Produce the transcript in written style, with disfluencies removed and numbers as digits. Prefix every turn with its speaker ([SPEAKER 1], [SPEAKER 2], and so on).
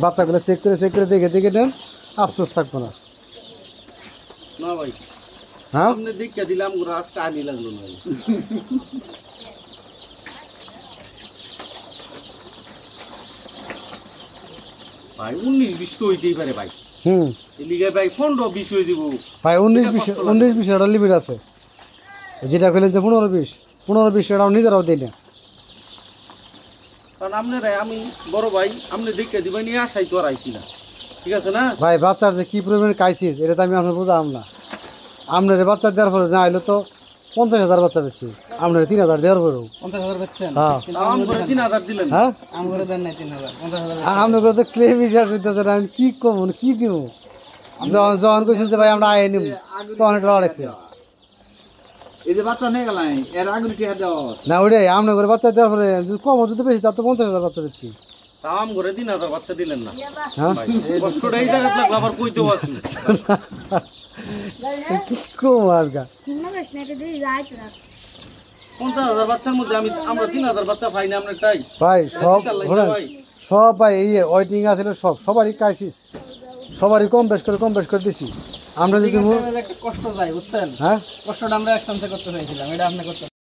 [SPEAKER 1] বাচ্চাগুলো চেক করে দেখে নেন, আফসোস থাকবো না।
[SPEAKER 2] না ভাই,
[SPEAKER 1] হ্যাঁ
[SPEAKER 2] আপনি দেখে দিলাম আজকে আনি লাগলো না ভাই। 19-20 তো হইতেই পারে ভাই। এলিগে ভাই 15-20 হয়ে দিব
[SPEAKER 1] ভাই। 19-20 একটা লিমিট আছে, যেটা ফেলেন যে 15-20 এটা নিজেরাও দিই না।
[SPEAKER 2] কারণ আপনারা আমি বড় ভাই, আপনি দেখে দিবেন নিয়ে আসাই তো আর আইছি না, ঠিক আছে না
[SPEAKER 1] ভাই? বাচ্চার যে কি পরিমাণে কাইছিস এটা তো আমি আপনার বুঝাম না। আপনার বাচ্চা দেওয়ার পরে না এলো তো 50,000 বাচ্চা বেশি, আপনার 3,000 দেওয়ার পরেও
[SPEAKER 3] 50,000 বেচছেন।
[SPEAKER 1] হ্যাঁ,
[SPEAKER 2] করে 3,000 দিলেন।
[SPEAKER 1] হ্যাঁ
[SPEAKER 3] আমগরে দেন নাই 3,000, 50,000
[SPEAKER 1] আপনার তো ক্লেম হিসাব হইতেছে না। আমি কি কমু কি দিব? যখন কইছেন যে ভাই আমরা আয় নিব তখন এটা লাগছে
[SPEAKER 3] এই যে বাচ্চা নিয়ে গেল এর আগুন কি হাত দেওয়া
[SPEAKER 1] না। ওইটাই আপনার করে বাচ্চা দেওয়ার পরে যদি কম যদি বেশি তার তো 50,000 বাচ্চা বেশি।
[SPEAKER 2] তাম করে 3,000 বাচ্চা দিলেন না
[SPEAKER 1] হ্যাঁ,
[SPEAKER 2] ভাই। কষ্টটা এই জায়গা লাগলো, আবার কইতেও আসি
[SPEAKER 1] কি কম আর গা।
[SPEAKER 2] 50,000 বাচ্চার মধ্যে আমরা 3,000 বাচ্চা পাই না আপনারটাই
[SPEAKER 1] ভাই সব
[SPEAKER 2] ভাই।
[SPEAKER 1] সব ভাই এই ওয়েটিং আছিল সবারই ক্রাইসিস, সবারই কম বেশ করে দিছি আমরা যদি
[SPEAKER 3] একটা কষ্ট যায় বুঝছেন।
[SPEAKER 1] হ্যাঁ
[SPEAKER 3] কষ্টটা আমরা একসাথে করতে চাইছিলাম, এটা আপনি করতে